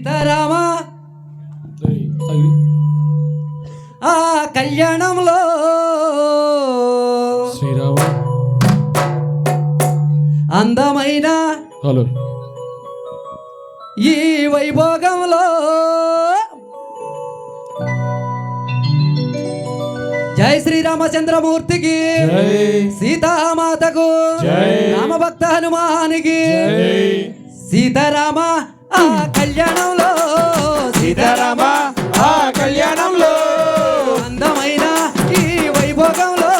సీతారామ ఆ కళ్యాణంలో శ్రీరామ అందమైన హలో ఈ వైభోగంలో జై శ్రీరామచంద్రమూర్తికి సీతామాతకు రామభక్త హనుమానికి సీతారామ ఆ కళ్యాణంలో సీతారామ ఆ కళ్యాణంలో అందమైన ఈ వైభోగంలో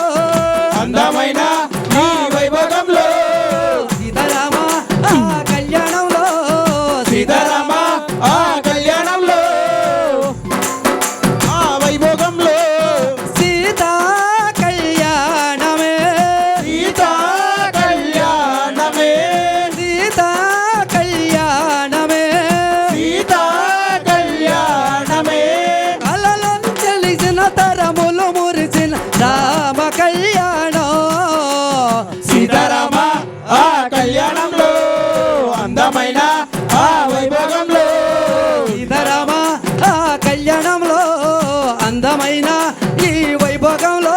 అందమైన ఈ వైభోగంలో సీతారామ ఆ కళ్యాణంలో సీతారామ ఆ కళ్యాణంలో ఆ వైభోగంలో సీతా కళ్యాణమే సీతా కళ్యాణమే సీతా కళ్యాణమే సీతా కళ్యాణమే కలలను తెలిసిన తరములు మురిసిన రామ కళ్యాణం సీతారామ ఆ కళ్యాణంలో అందమైన ఆ వైభోగంలో సీతారామ ఆ కళ్యాణంలో అందమైన ఈ వైభోగంలో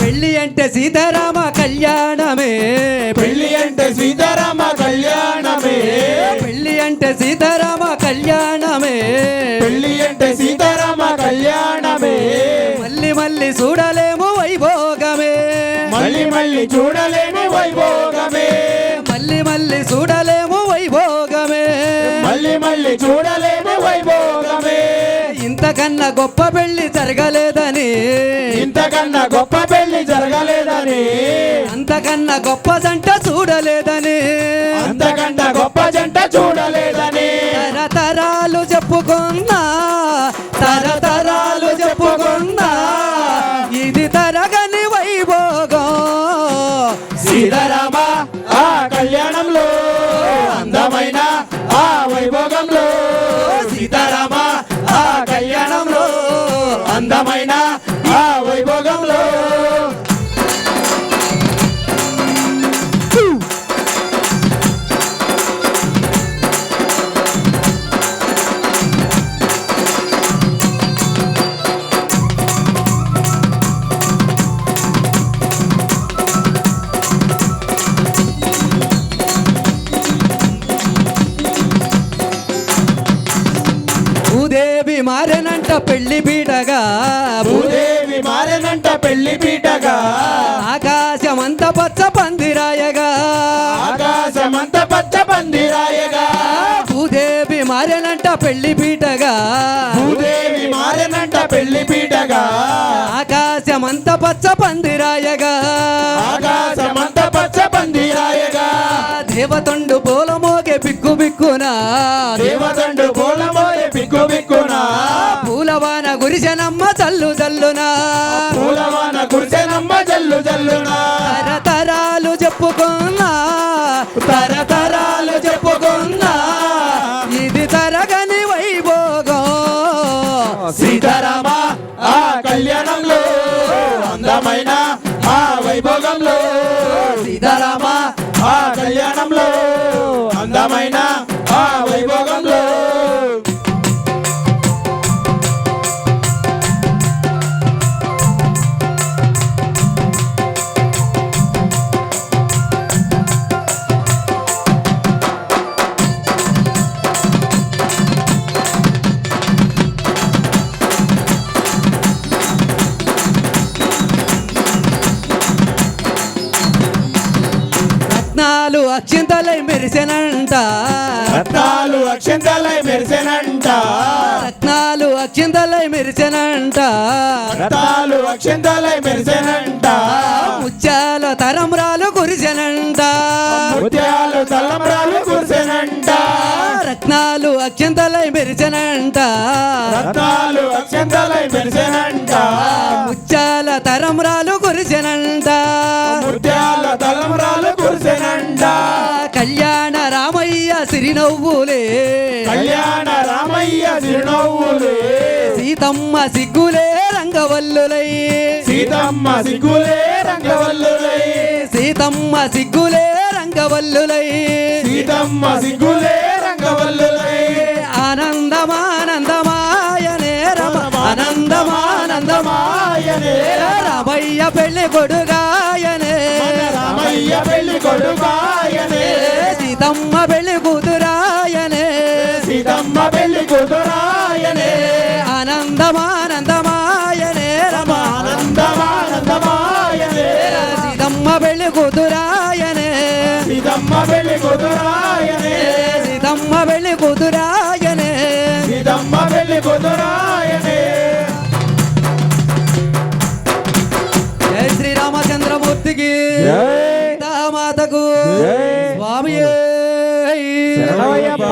పెళ్ళి అంటే సీతారామ కళ్యాణమే పెళ్లి అంటే సీతారామ కళ్యాణమే పెళ్ళి అంటే సీతారామ కళ్యాణమే పెళ్లి అంటే సీతారామ కళ్యాణమే మళ్ళీ మళ్ళీ చూడలేము వైభోగమే మళ్ళీ మళ్ళీ చూడలేని వైభోగమే మళ్ళీ మళ్ళీ చూడలేము వైభోగమే మళ్ళీ మళ్ళీ చూడలేని వైభోగమే ఇంతకన్నా గొప్ప పెళ్లి జరగలేదని ఇంతకన్నా గొప్ప పెళ్లి జరగలేదని అంతకన్నా గొప్ప జంట చూడలేదని అంతకన్నా గొప్ప జంట చూడలేదని తరతరాలు చెప్పుకున్నా తరతరాలు చెప్పుకున్నా ఇది తరగని వైభోగం సీతారామ ఆ కళ్యాణంలో అందమైన ఆ వైభోగంలో సీతారామ ఆ కళ్యాణంలో అందమైన ఆ వైభోగంలో భూదేవి మారెనంట పెళ్లి పీటగా భూదేవి మారెనంట పెళ్లి పీటగా ఆకాశమంత పచ్చ పందిరాయగా ఆకాశమంత పచ్చ పందిరాయగా భూదేవి మారెనంట పెళ్లి పీటగా భూదేవి మారెనంట పెళ్లి పీటగా ఆకాశమంత పచ్చ పందిరాయగా ఆకాశమంత పచ్చ పందిరాయగా దేవతండు పూలమోగే బిక్కు బిక్కున దేవతండు పూలమోయే పిక్కు పిక్కున పూలవాన గురిజనమ్మ చల్లు చల్లునా పూలవాన కుర్చెనమ్మ జల్లు జల్లున తరతరాలు చెప్పుకున్నా తరతరాలు చెప్పుకున్నా ఇది తరగని వైభోగం సీతారామ ఆ కళ్యాణంలో అందమైన ఆ వైభోగంలో సీతారామ ఆ కళ్యాణంలో అందమైన ఆ వైభోగంలో రత్నాలు అక్షింతలై మెరిసెనంట రత్నాలు అక్షంతలై మెరిసెనంట రత్నాలు అక్షింతలై మెరిసెనంట రత్నాలు అక్షంతలై మెరిసెనంట ముత్యాల తరంరాలు కురిసెనంట ముత్యాలు తలంబ్రాలు కురిసెనంట రత్నాలు అక్షంతలై మెరిసెనంట రత్నాలు అక్షంతలై మెరిసెనంట ముత్యాల తరంరాలు కురిసెనంట ముత్యాల తలంబ్రాలు కురిసెనంట కళ్యాణ రామయ్య సిరినవ్వులే కళ్యాణ రామయ్య చిరునవ్వులే సీతమ్మ సిగ్గులే రంగవల్లులై సీతమ్మ సిగ్గులే రంగవల్లులై సీతమ్మ సిగ్గులే రంగవల్లులై సీతమ్మ సిగ్గులే రంగవల్లులై ఆనందమానందమాయనే రమ ఆనందమానందమాయనే రామయ్య పెళ్లి కొడుగాయనే రామయ్య పెళ్లి కొడుకాయనే సీతమ్మ పెళ్లి కూతురాయనే సీతమ్మ పెళ్లి కూతురాయనే ఆనందమానందమాయనే రమ ఆనందమానందమాయనే సీతమ్మ పెళ్లి కూతురాయనే సీతమ్మ పెళ్లి కూతురాయనే సీతమ్మ పెళ్లి కూతురాయనే సీతమ్మ పెళ్లి కూతురాయనే జై శ్రీరామచంద్రమూర్తికి జై. సీతామాతకు జై. స్వామి శరణమయ్యప్ప.